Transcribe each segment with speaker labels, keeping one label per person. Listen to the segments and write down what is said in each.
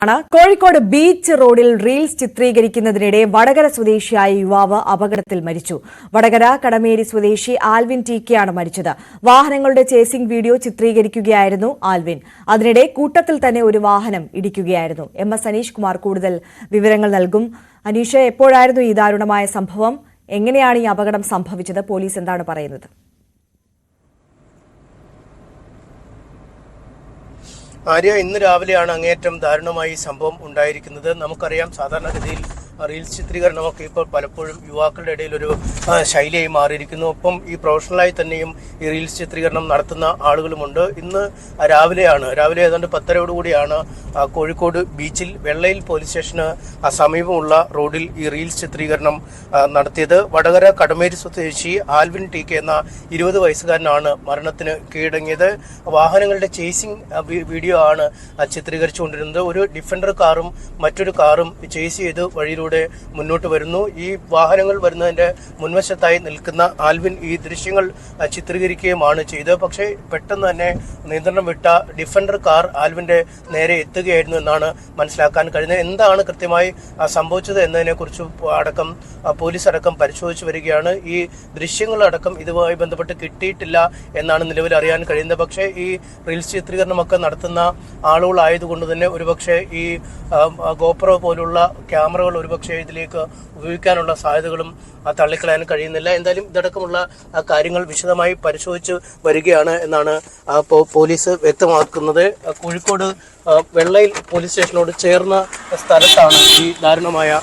Speaker 1: Kozhikode beach റോഡിൽ reels ചിത്രീകരിക്കുന്നതിനിടെ Vadakara സ്വദേശിയായ യുവാവ് അപകടത്തിൽ മരിച്ചു. വടകര കടമേരി സ്വദേശി ആൽവിൻ ടി.കെയാണ് മരിച്ചത്. വാഹനങ്ങളുടെ ചേസിംഗ് വീഡിയോ ചിത്രീകരിക്കുകയായിരുന്നു ആൽവിൻ. അതിനിടെ കൂട്ടത്തിൽ തന്നെ ഒരു വാഹനം ഇടിക്കുകയായിരുന്നു. MS അനീഷ് കുമാർ കൂടുതൽ വിവരങ്ങൾ നൽകും. അനീഷ്, എപ്പോഴായിരുന്നു ഈ ദാരുണമായ സംഭവം? എങ്ങനെയാണ് ഈ അപകടം സംഭവിച്ചത്? പോലീസ് എന്താണ് പറയുന്നത്?
Speaker 2: ആര്യ, ഇന്ന് രാവിലെയാണ് അങ്ങേയറ്റം ദാരുണമായി സംഭവം ഉണ്ടായിരിക്കുന്നത്. നമുക്കറിയാം, സാധാരണഗതിയിൽ റീൽസ് ചിത്രീകരണമൊക്കെ ഇപ്പോൾ പലപ്പോഴും യുവാക്കളുടെ ഇടയിൽ ഒരു ശൈലിയായി മാറിയിരിക്കുന്നു. ഒപ്പം ഈ പ്രൊഫഷണലായി തന്നെയും ഈ റീൽസ് ചിത്രീകരണം നടത്തുന്ന ആളുകളുമുണ്ട്. ഇന്ന് രാവിലെ ഏതാണ്ട് 10:30 കോഴിക്കോട് ബീച്ചിൽ വെള്ളയിൽ പോലീസ് സ്റ്റേഷന് സമീപമുള്ള റോഡിൽ ഈ റീൽസ് ചിത്രീകരണം നടത്തിയത്. വടകര കടമേരി സ്വദേശി ആൽവിൻ ടി.കെ എന്ന 20 വയസ്സുകാരനാണ് മരണത്തിന് കീഴടങ്ങിയത്. വാഹനങ്ങളുടെ ചേസിംഗ് വീഡിയോ ആണ് ചിത്രീകരിച്ചുകൊണ്ടിരുന്നത്. ഒരു ഡിഫൻഡർ കാറും മറ്റൊരു കാറും ചേസ് ചെയ്ത് വഴിയിലൂടെ മുന്നോട്ട് വരുന്നു. ഈ വാഹനങ്ങൾ വരുന്നതിന്റെ മുൻവശത്തായി നിൽക്കുന്ന ആൽവിൻ ഈ ദൃശ്യങ്ങൾ ചിത്രീകരിക്കുകയുമാണ് ചെയ്തത്. പക്ഷേ പെട്ടെന്ന് തന്നെ നിയന്ത്രണം വിട്ട ഡിഫൻഡർ കാർ ആൽവിന്റെ നേരെ എത്തുകയായിരുന്നു എന്നാണ് മനസ്സിലാക്കാൻ കഴിയുന്നത്. എന്താണ് കൃത്യമായി സംഭവിച്ചത് എന്നതിനെ കുറിച്ച് പോലീസ് അടക്കം പരിശോധിച്ചു വരികയാണ്. ഈ ദൃശ്യങ്ങളടക്കം ഇതുമായി ബന്ധപ്പെട്ട് കിട്ടിയിട്ടില്ല എന്നാണ് നിലവിൽ അറിയാൻ കഴിയുന്നത്. പക്ഷേ ഈ റീൽസ് ചിത്രീകരണമൊക്കെ നടത്തുന്ന ആളുകളായതുകൊണ്ട് തന്നെ ഒരുപക്ഷെ ഈ ഗോപ്രോ പോലുള്ള ക്യാമറകൾ ഒരുപക്ഷെ ഇതിലേക്ക് ഉപയോഗിക്കാനുള്ള സാധ്യതകളും തള്ളിക്കളയാൻ കഴിയുന്നില്ല. എന്തായാലും ഇതടക്കമുള്ള കാര്യങ്ങൾ വിശദമായി പരിശോധിച്ച് വരികയാണ് എന്നാണ് പോലീസ് വ്യക്തമാക്കുന്നത്. കോഴിക്കോട് വെള്ളയിൽ പോലീസ് സ്റ്റേഷനോട് ചേർന്ന സ്ഥലത്താണ് ഈ ദാരുണമായ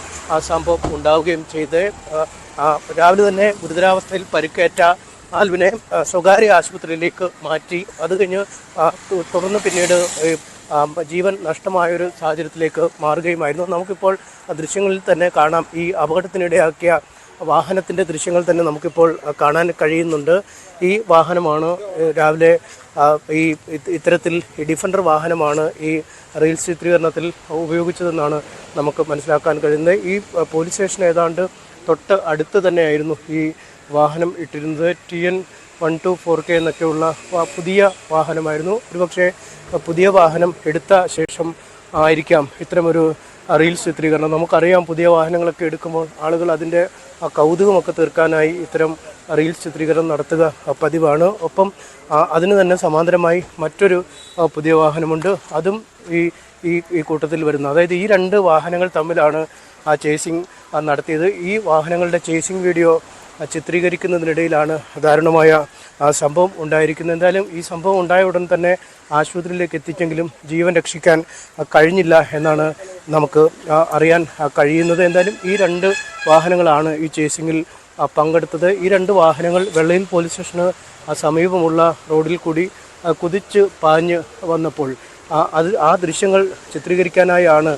Speaker 2: സംഭവം ഉണ്ടാവുകയും ചെയ്ത് രാവിലെ തന്നെ ഗുരുതരാവസ്ഥയിൽ പരിക്കേറ്റ ആൽവിനെ സ്വകാര്യ ആശുപത്രിയിലേക്ക് മാറ്റി. അത് കഴിഞ്ഞ് തുടർന്ന് പിന്നീട് ജീവൻ നഷ്ടമായൊരു സാഹചര്യത്തിലേക്ക് മാറുകയുമായിരുന്നു. നമുക്കിപ്പോൾ ദൃശ്യങ്ങളിൽ തന്നെ കാണാം, ഈ അപകടത്തിനിടയാക്കിയ വാഹനത്തിൻ്റെ ദൃശ്യങ്ങൾ തന്നെ നമുക്കിപ്പോൾ കാണാൻ കഴിയുന്നുണ്ട്. ഈ വാഹനമാണ് രാവിലെ ഇത്തരത്തിൽ ഡിഫൻഡർ വാഹനമാണ് ഈ റീൽസ് ചിത്രീകരണത്തിൽ ഉപയോഗിച്ചതെന്നാണ് നമുക്ക് മനസ്സിലാക്കാൻ കഴിയുന്നത്. ഈ പോലീസ് സ്റ്റേഷൻ ഏതാണ്ട് തൊട്ട് അടുത്ത് തന്നെയായിരുന്നു ഈ വാഹനം ഇട്ടിരുന്നത്. TN 124K എന്നൊക്കെയുള്ള പുതിയ വാഹനമായിരുന്നു. ഒരുപക്ഷെ പുതിയ വാഹനം എടുത്ത ശേഷം ആയിരിക്കാം ഇത്തരമൊരു റീൽസ് ചിത്രീകരണം. നമുക്കറിയാം, പുതിയ വാഹനങ്ങളൊക്കെ എടുക്കുമ്പോൾ ആളുകൾ അതിൻ്റെ കൗതുകമൊക്കെ തീർക്കാനായി ഇത്തരം റീൽസ് ചിത്രീകരണം നടത്തുക പതിവാണ്. ഒപ്പം അതിന് തന്നെ സമാന്തരമായി മറ്റൊരു പുതിയ വാഹനമുണ്ട്. അതും ഈ കൂട്ടത്തിൽ വരുന്നു. അതായത് ഈ 2 വാഹനങ്ങൾ തമ്മിലാണ് ചേസിംഗ് നടത്തിയത്. ഈ വാഹനങ്ങളുടെ ചേസിംഗ് വീഡിയോ ചിത്രീകരിക്കുന്നതിനിടയിലാണ് ദാരുണമായ സംഭവം ഉണ്ടായിരിക്കുന്നത്. എന്തായാലും ഈ സംഭവം ഉണ്ടായ ഉടൻ തന്നെ ആശുപത്രിയിലേക്ക് എത്തിച്ചെങ്കിലും ജീവൻ രക്ഷിക്കാൻ കഴിഞ്ഞില്ല എന്നാണ് നമുക്ക് അറിയാൻ കഴിയുന്നത്. എന്തായാലും ഈ 2 വാഹനങ്ങളാണ് ഈ ചേസിങ്ങിൽ പങ്കെടുത്തത്. ഈ 2 വാഹനങ്ങൾ വെള്ളയിൽ പോലീസ് സ്റ്റേഷന് സമീപമുള്ള റോഡിൽ കൂടി കുതിച്ച് പാഞ്ഞ് വന്നപ്പോൾ ആ ദൃശ്യങ്ങൾ ചിത്രീകരിക്കാനായാണ്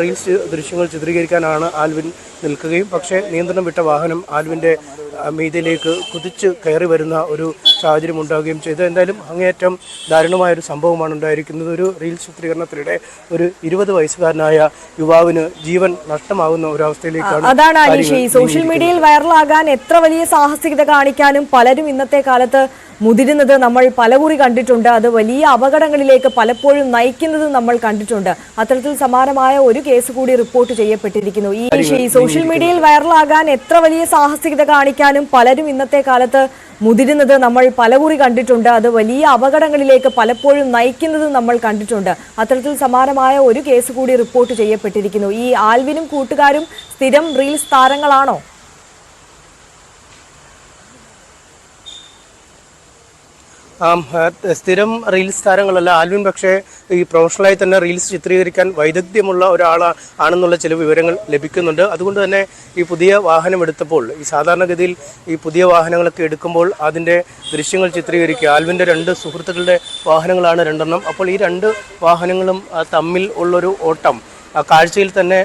Speaker 2: റീൽസ് ദൃശ്യങ്ങൾ ചിത്രീകരിക്കാനാണ് ആൽവിൻ നിൽക്കുകയും പക്ഷേ നിയന്ത്രണം വിട്ട വാഹനം ആൽവിൻ്റെ മീതിലേക്ക് കുതിച്ച് കയറി വരുന്ന ഒരു സാഹചര്യം ഉണ്ടാവുകയും ചെയ്തു. എന്തായാലും അങ്ങേയറ്റം ദാരുണമായൊരു സംഭവമാണ് ഉണ്ടായിരിക്കുന്നത്. ഒരു റീൽസ് ചിത്രീകരണത്തിനിടെ ഒരു 20 വയസ്സുകാരനായ യുവാവിന് ജീവൻ നഷ്ടമാകുന്ന ഒരു അവസ്ഥയിലേക്കാണ്.
Speaker 1: അതാണ് അനീഷ്, ഈ സോഷ്യൽ മീഡിയയിൽ വൈറലാകാൻ എത്ര വലിയ സാഹസികത കാണിക്കാനും പലരും ഇന്നത്തെ കാലത്ത് മുതിരുന്നത് നമ്മൾ പലകുറി കണ്ടിട്ടുണ്ട്. അത് വലിയ അപകടങ്ങളിലേക്ക് പലപ്പോഴും നയിക്കുന്നത് നമ്മൾ കണ്ടിട്ടുണ്ട്. അത്തരത്തിൽ സമാനമായ ഒരു കേസ് കൂടി റിപ്പോർട്ട് ചെയ്യപ്പെട്ടിരിക്കുന്നു. ഈ സോഷ്യൽ മീഡിയയിൽ വൈറലാകാൻ എത്ര വലിയ സാഹസികത കാണിക്കാനും പലരും ഇന്നത്തെ കാലത്ത് മുതിരുന്നത് നമ്മൾ പലകുറി കണ്ടിട്ടുണ്ട്. അത് വലിയ അപകടങ്ങളിലേക്ക് പലപ്പോഴും നയിക്കുന്നത് നമ്മൾ കണ്ടിട്ടുണ്ട്. അത്തരത്തിൽ സമാനമായ ഒരു കേസ് കൂടി റിപ്പോർട്ട് ചെയ്യപ്പെട്ടിരിക്കുന്നു. ഈ ആൽവിനും കൂട്ടുകാരും സ്ഥിരം റീൽസ് താരങ്ങളാണോ?
Speaker 2: സ്ഥിരം റീൽസ് താരങ്ങളല്ല ആൽവിൻ. പക്ഷേ ഈ പ്രൊഫഷണലായി തന്നെ റീൽസ് ചിത്രീകരിക്കാൻ വൈദഗ്ധ്യമുള്ള ഒരാളാണെന്നുള്ള ചില വിവരങ്ങൾ ലഭിക്കുന്നുണ്ട്. അതുകൊണ്ട് തന്നെ ഈ പുതിയ വാഹനം എടുത്തപ്പോൾ സാധാരണഗതിയിൽ ഈ പുതിയ വാഹനങ്ങളൊക്കെ എടുക്കുമ്പോൾ അതിൻ്റെ ദൃശ്യങ്ങൾ ചിത്രീകരിക്കുക. ആൽവിൻ്റെ 2 സുഹൃത്തുക്കളുടെ വാഹനങ്ങളാണ് 2 അപ്പോൾ ഈ 2 വാഹനങ്ങളും തമ്മിൽ ഉള്ളൊരു ഓട്ടം കാഴ്ചയിൽ തന്നെ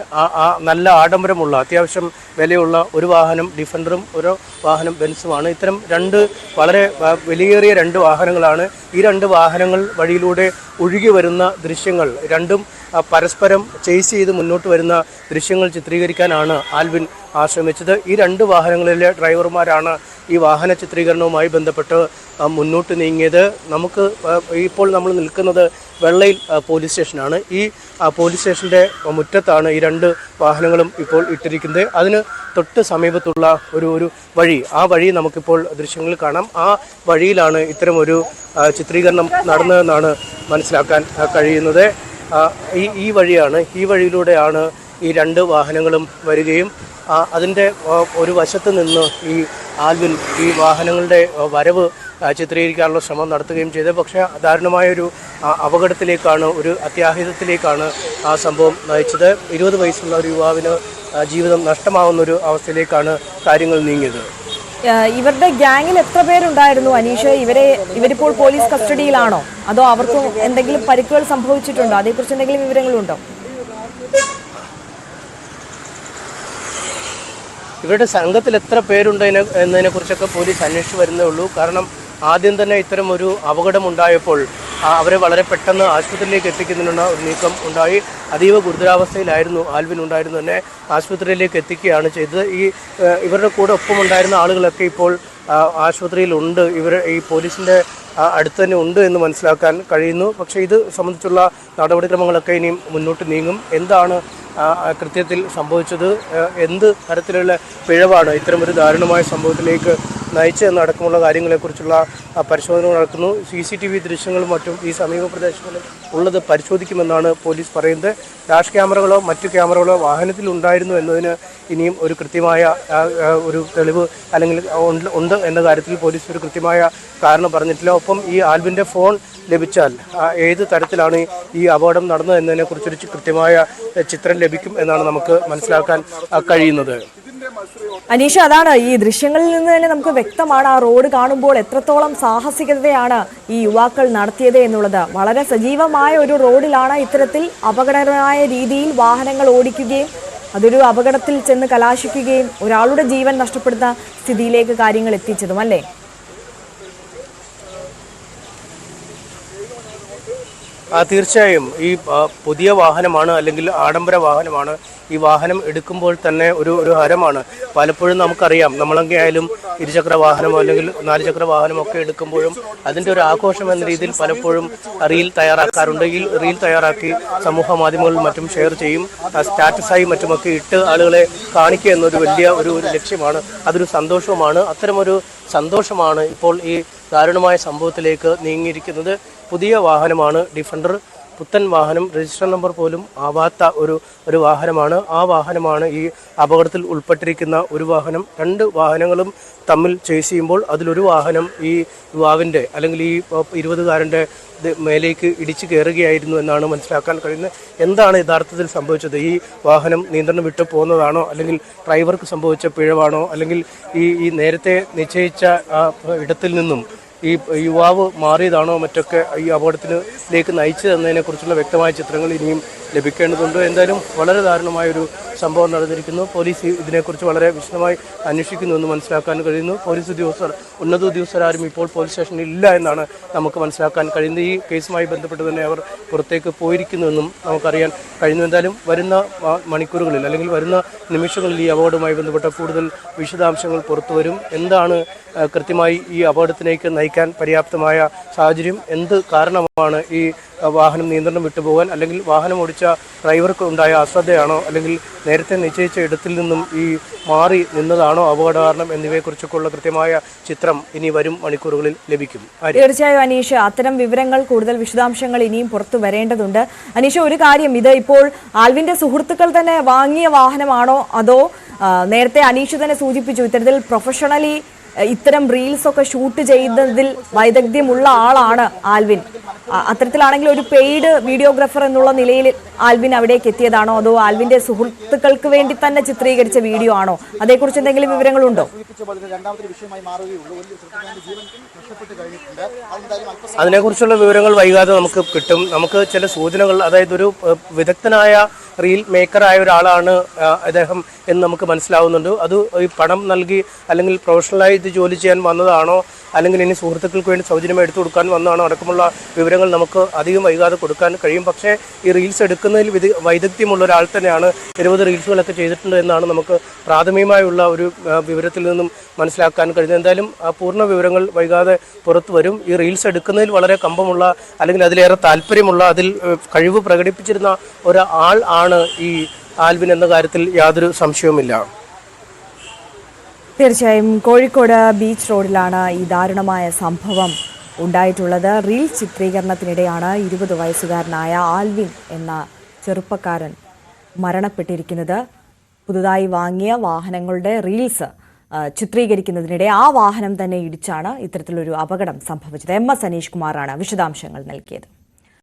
Speaker 2: നല്ല ആഡംബരമുള്ള അത്യാവശ്യം വിലയുള്ള ഒരു വാഹനം ഡിഫൻഡറും ഒരു വാഹനം ബെൻസുമാണ്. ഇത്തരം 2 വളരെ വിലയേറിയ 2 വാഹനങ്ങളാണ്. ഈ 2 വാഹനങ്ങൾ വഴിയിലൂടെ ഒഴുകി വരുന്ന ദൃശ്യങ്ങൾ രണ്ടും പരസ്പരം ചേസ് ചെയ്ത് മുന്നോട്ട് വരുന്ന ദൃശ്യങ്ങൾ ചിത്രീകരിക്കാനാണ് ആൽവിൻ ആശ്രമിച്ചത്. ഈ രണ്ട് വാഹനങ്ങളിലെ ഡ്രൈവർമാരാണ് ഈ വാഹന ചിത്രീകരണവുമായി ബന്ധപ്പെട്ട് മുന്നോട്ട് നീങ്ങിയത്. നമുക്ക് ഇപ്പോൾ നമ്മൾ നിൽക്കുന്നത് വെള്ളയിൽ പോലീസ് സ്റ്റേഷനാണ്. ഈ പോലീസ് സ്റ്റേഷൻ്റെ മുറ്റത്താണ് ഈ രണ്ട് വാഹനങ്ങളും ഇപ്പോൾ ഇട്ടിരിക്കുന്നത്. അതിന് തൊട്ട് സമീപത്തുള്ള ഒരു വഴി, ആ വഴി നമുക്കിപ്പോൾ ദൃശ്യങ്ങളിൽ കാണാം. ആ വഴിയിലാണ് ഇത്തരമൊരു ചിത്രീകരണം നടന്നതെന്നാണ് മനസ്സിലാക്കാൻ കഴിയുന്നത്. ഈ വഴിയാണ്, ഈ വഴിയിലൂടെയാണ് ഈ രണ്ട് വാഹനങ്ങളും വരികയും അതിൻ്റെ ഒരു വശത്ത് നിന്ന് ഈ ആൽവിൻ ഈ വാഹനങ്ങളുടെ വരവ് ചിത്രീകരിക്കാനുള്ള ശ്രമം നടത്തുകയും ചെയ്തത്. പക്ഷേ ദാരുണമായൊരു അപകടത്തിലേക്കാണ്, ഒരു അത്യാഹിതത്തിലേക്കാണ് ആ സംഭവം നയിച്ചത്. 20 വയസ്സുള്ള ഒരു യുവാവിന് ജീവിതം നഷ്ടമാവുന്നൊരു അവസ്ഥയിലേക്കാണ് കാര്യങ്ങൾ നീങ്ങിയത്.
Speaker 1: ഇവരുടെ ഗ്യാങ്ങിൽ എത്ര പേരുണ്ടായിരുന്നു അനീഷ്? ഇവരിപ്പോൾ പോലീസ് കസ്റ്റഡിയിലാണോ, അതോ അവർക്കും എന്തെങ്കിലും പരിക്കുകൾ സംഭവിച്ചിട്ടുണ്ടോ? അതേക്കുറിച്ച് എന്തെങ്കിലും വിവരങ്ങളുണ്ടോ?
Speaker 2: ഇവരുടെ സംഘത്തിൽ എത്ര പേരുണ്ട് എന്നതിനെ കുറിച്ചൊക്കെ പോലീസ് അന്വേഷിച്ച് വരുന്നേ ഉള്ളൂ. കാരണം ആദ്യം തന്നെ ഇത്തരം ഒരു അപകടമുണ്ടായപ്പോൾ അവരെ വളരെ പെട്ടെന്ന് ആശുപത്രിയിലേക്ക് എത്തിക്കുന്നതിനുള്ള ഒരു നീക്കം ഉണ്ടായി. അതീവ ഗുരുതരാവസ്ഥയിലായിരുന്നു ആൽവിൻ ഉണ്ടായിരുന്നു, തന്നെ ആശുപത്രിയിലേക്ക് എത്തിക്കുകയാണ് ചെയ്തത്. ഇവരുടെ കൂടെ ഒപ്പമുണ്ടായിരുന്ന ആളുകളൊക്കെ ഇപ്പോൾ ആശുപത്രിയിലുണ്ട്. ഈ പോലീസിൻ്റെ അടുത്ത് തന്നെ ഉണ്ട് എന്ന് മനസ്സിലാക്കാൻ കഴിയുന്നു. പക്ഷേ ഇത് സംബന്ധിച്ചുള്ള നടപടിക്രമങ്ങളൊക്കെ ഇനിയും മുന്നോട്ട് നീങ്ങും. എന്താണ് കൃത്യത്തിൽ സംഭവിച്ചത്, എന്ത് തരത്തിലുള്ള പിഴവാണ് ഇത്തരമൊരു ദാരുണമായ സംഭവത്തിലേക്ക് നയിച്ചതെന്നടക്കമുള്ള കാര്യങ്ങളെക്കുറിച്ചുള്ള പരിശോധന നടക്കുന്നു. CCTV ദൃശ്യങ്ങളും മറ്റും ഈ സമീപ പ്രദേശങ്ങളിൽ ഉള്ളത് പരിശോധിക്കുമെന്നാണ് പോലീസ് പറയുന്നത്. ഡാഷ് ക്യാമറകളോ മറ്റു ക്യാമറകളോ വാഹനത്തിൽ ഉണ്ടായിരുന്നു എന്നതിന് ഇനിയും ഒരു കൃത്യമായ ഒരു തെളിവ് അല്ലെങ്കിൽ ഉണ്ട് എന്ന കാര്യത്തിൽ പോലീസ് ഒരു കൃത്യമായ കാരണം പറഞ്ഞിട്ടില്ല. ഒപ്പം ഈ ആൽവിൻ്റെ ഫോൺ ലഭിച്ചാൽ ഏത് തരത്തിലാണ് ഈ അപകടം നടന്നത് എന്നതിനെക്കുറിച്ചൊരു കൃത്യമായ ചിത്രം ലഭിക്കും എന്നാണ് നമുക്ക് മനസ്സിലാക്കാൻ കഴിയുന്നത്.
Speaker 1: അനീഷ, അതാണ് ഈ ദൃശ്യങ്ങളിൽ നിന്ന് തന്നെ നമുക്ക് വ്യക്തമാണ് ആ റോഡ് കാണുമ്പോൾ എത്രത്തോളം സാഹസികതയാണ് ഈ യുവാക്കൾ നടത്തിയത് എന്നുള്ളത്. വളരെ സജീവമായ ഒരു റോഡിലാണ് ഇത്തരത്തിൽ അപകടകരമായ രീതിയിൽ വാഹനങ്ങൾ ഓടിക്കുകയും അതൊരു അപകടത്തിൽ ചെന്ന് കലാശിക്കുകയും ഒരാളുടെ ജീവൻ നഷ്ടപ്പെടുന്ന സ്ഥിതിയിലേക്ക് കാര്യങ്ങൾ എത്തിച്ചതും, അല്ലേ?
Speaker 2: തീർച്ചയായും ഈ പുതിയ വാഹനമാണ് അല്ലെങ്കിൽ ആഡംബര വാഹനമാണ്. ഈ വാഹനം എടുക്കുമ്പോൾ തന്നെ ഒരു ഹരമാണ്. പലപ്പോഴും നമുക്കറിയാം, നമ്മളൊക്കെ ആയാലും ഇരുചക്ര വാഹനമോ അല്ലെങ്കിൽ 4 ചക്ര വാഹനമൊക്കെ എടുക്കുമ്പോഴും അതിൻ്റെ ഒരു ആഘോഷം എന്ന രീതിയിൽ പലപ്പോഴും റീൽ തയ്യാറാക്കാറുണ്ട്. ഈ റീൽ തയ്യാറാക്കി സമൂഹ മാധ്യമങ്ങളിൽ മറ്റും ഷെയർ ചെയ്യും. സ്റ്റാറ്റസായി മറ്റുമൊക്കെ ഇട്ട് ആളുകളെ കാണിക്കുക എന്നൊരു വലിയ ഒരു ലക്ഷ്യമാണ്. അതൊരു സന്തോഷവുമാണ്. അത്തരമൊരു സന്തോഷമാണ് ഇപ്പോൾ ഈ ദാരുണമായ സംഭവത്തിലേക്ക് നീങ്ങിയിരിക്കുന്നത്. പുതിയ വാഹനമാണ് ഡിഫൻഡർ, പുത്തൻ വാഹനം, രജിസ്റ്റർ നമ്പർ പോലും ആവാത്ത ഒരു വാഹനമാണ്. ആ വാഹനമാണ് ഈ അപകടത്തിൽ ഉൾപ്പെട്ടിരിക്കുന്ന ഒരു വാഹനം. 2 വാഹനങ്ങളും തമ്മിൽ ചേസ് ചെയ്യുമ്പോൾ അതിലൊരു വാഹനം ഈ യുവാവിൻ്റെ അല്ലെങ്കിൽ ഈ 20-കാരൻ്റെ മേലേക്ക് ഇടിച്ചു കയറുകയായിരുന്നു എന്നാണ് മനസ്സിലാക്കാൻ കഴിയുന്നത്. എന്താണ് യഥാർത്ഥത്തിൽ സംഭവിച്ചത്? ഈ വാഹനം നിയന്ത്രണം വിട്ടു പോകുന്നതാണോ, അല്ലെങ്കിൽ ഡ്രൈവർക്ക് സംഭവിച്ച പിഴവാണോ, അല്ലെങ്കിൽ ഈ നേരത്തെ നിശ്ചയിച്ച ഇടത്തിൽ നിന്നും ഈ യുവാവ് മാറിയതാണോ മറ്റൊക്കെ ഈ അപകടത്തിലേക്ക് നയിച്ചതെന്നതിനെക്കുറിച്ചുള്ള വ്യക്തമായ ചിത്രങ്ങൾ ഇനിയും ലഭിക്കേണ്ടതുണ്ട്. എന്തായാലും വളരെ ദാരുണമായൊരു സംഭവം നടന്നിരിക്കുന്നു. പോലീസ് ഇതിനെക്കുറിച്ച് വളരെ വിശദമായി അന്വേഷിക്കുന്നുവെന്ന് മനസ്സിലാക്കാൻ കഴിയുന്നു. പോലീസ് ഉദ്യോഗസ്ഥർ, ഉന്നത ഉദ്യോഗസ്ഥരാരും ഇപ്പോൾ പോലീസ് സ്റ്റേഷനിൽ ഇല്ല എന്നാണ് നമുക്ക് മനസ്സിലാക്കാൻ കഴിയുന്നത്. ഈ കേസുമായി ബന്ധപ്പെട്ട് തന്നെ അവർ പുറത്തേക്ക് പോയിരിക്കുന്നുവെന്നും നമുക്കറിയാൻ കഴിയുന്നു. എന്തായാലും വരുന്ന മണിക്കൂറുകളിൽ അല്ലെങ്കിൽ വരുന്ന നിമിഷങ്ങളിൽ ഈ അപകടവുമായി ബന്ധപ്പെട്ട കൂടുതൽ വിശദാംശങ്ങൾ പുറത്തു വരും. എന്താണ് കൃത്യമായി ഈ അപകടത്തിലേക്ക് നയിക്കാൻ പര്യാപ്തമായ സാഹചര്യം, എന്ത് കാരണമാണ് ഈ വാഹനം നിയന്ത്രണം വിട്ടുപോകാൻ, അല്ലെങ്കിൽ വാഹനം ഓടിച്ച ഡ്രൈവർക്ക് ഉണ്ടായ അശ്രദ്ധയാണോ, അല്ലെങ്കിൽ നേരത്തെ നിശ്ചയിച്ച ഇടത്തിൽ നിന്നും ഈ മാറി നിന്നതാണോ അപകട കാരണം, എന്നിവയെക്കുറിച്ചൊക്കെയുള്ള കൃത്യമായ ചിത്രം ഇനി വരും മണിക്കൂറുകളിൽ ലഭിക്കും.
Speaker 1: തീർച്ചയായും അനീഷ്, അത്തരം വിവരങ്ങൾ, കൂടുതൽ വിശദാംശങ്ങൾ ഇനിയും പുറത്തു വരേണ്ടതുണ്ട്. അനീഷ്, ഒരു കാര്യം, ഇത് ഇപ്പോൾ ആൽവിന്റെ സുഹൃത്തുക്കൾ തന്നെ വാങ്ങിയ വാഹനമാണോ, അതോ നേരത്തെ അനീഷ് തന്നെ സൂചിപ്പിച്ചു ഇത്തരത്തിൽ പ്രൊഫഷണലി ഇത്തരം റീൽസ് ഒക്കെ ഷൂട്ട് ചെയ്യുന്നതിൽ വൈദഗ്ധ്യമുള്ള ആളാണ് ആൽവിൻ. അത്തരത്തിലാണെങ്കിൽ ഒരു പെയ്ഡ് വീഡിയോഗ്രാഫർ എന്നുള്ള നിലയിൽ ആൽവിൻ അവിടേക്ക് എത്തിയതാണോ, അതോ ആൽവിന്റെ സുഹൃത്തുക്കൾക്ക് വേണ്ടി തന്നെ ചിത്രീകരിച്ച വീഡിയോ ആണോ? അതേക്കുറിച്ച് എന്തെങ്കിലും വിവരങ്ങളുണ്ടോ?
Speaker 2: അതിനെക്കുറിച്ചുള്ള വിവരങ്ങൾ വൈകാതെ നമുക്ക് കിട്ടും. നമുക്ക് ചില സൂചനകൾ, അതായത് ഒരു വിദഗ്ധനായ റീൽ മേക്കറായ ഒരാളാണ് അദ്ദേഹം എന്ന് നമുക്ക് മനസ്സിലാവുന്നുണ്ട്. അത് ഈ പണം നൽകി അല്ലെങ്കിൽ പ്രൊഫഷണലായി ഇത് ജോലി ചെയ്യാൻ വന്നതാണോ അല്ലെങ്കിൽ ഇനി സുഹൃത്തുക്കൾക്ക് വേണ്ടി സൗജന്യം എടുത്തു കൊടുക്കാൻ വന്നതാണോ അടക്കമുള്ള വിവരങ്ങൾ നമുക്ക് അധികം വൈകാതെ കൊടുക്കാൻ കഴിയും. പക്ഷേ ഈ റീൽസ് എടുക്കുന്നതിൽ വൈദഗ്ധ്യമുള്ള ഒരാൾ തന്നെയാണ് 20 റീൽസുകളൊക്കെ ചെയ്തിട്ടുണ്ട് എന്നാണ് നമുക്ക് പ്രാഥമികമായുള്ള ഒരു വിവരത്തിൽ നിന്നും മനസ്സിലാക്കാൻ കഴിയുന്നത്. എന്തായാലും ആ പൂർണ്ണ വിവരങ്ങൾ വൈകാതെ പുറത്തു വരും. ഈ റീൽസ് എടുക്കുന്നതിൽ വളരെ കമ്പമുള്ള അല്ലെങ്കിൽ അതിലേറെ താല്പര്യമുള്ള അതിൽ കഴിവ് പ്രകടിപ്പിച്ചിരുന്ന ഒരാൾ ആണ് ഈ ആൽവിൻ എന്ന കാര്യത്തിൽ യാതൊരു സംശയവുമില്ല.
Speaker 1: തീർച്ചയായും കോഴിക്കോട് ബീച്ച് റോഡിലാണ് ഈ ദാരുണമായ സംഭവം ഉണ്ടായിട്ടുള്ളത്. റീൽ ചിത്രീകരണത്തിനിടെയാണ് 20 വയസ്സുകാരനായ ആൽവിൻ എന്ന ചെറുപ്പക്കാരൻ മരണപ്പെട്ടിരിക്കുന്നത്. പുതുതായി വാങ്ങിയ വാഹനങ്ങളുടെ റീൽസ് ചിത്രീകരിക്കുന്നതിനിടെ ആ വാഹനം തന്നെ ഇടിച്ചാണ് ഇത്തരത്തിലൊരു അപകടം സംഭവിച്ചത്. MS അനീഷ് കുമാറാണ് വിശദാംശങ്ങൾ നൽകിയത്.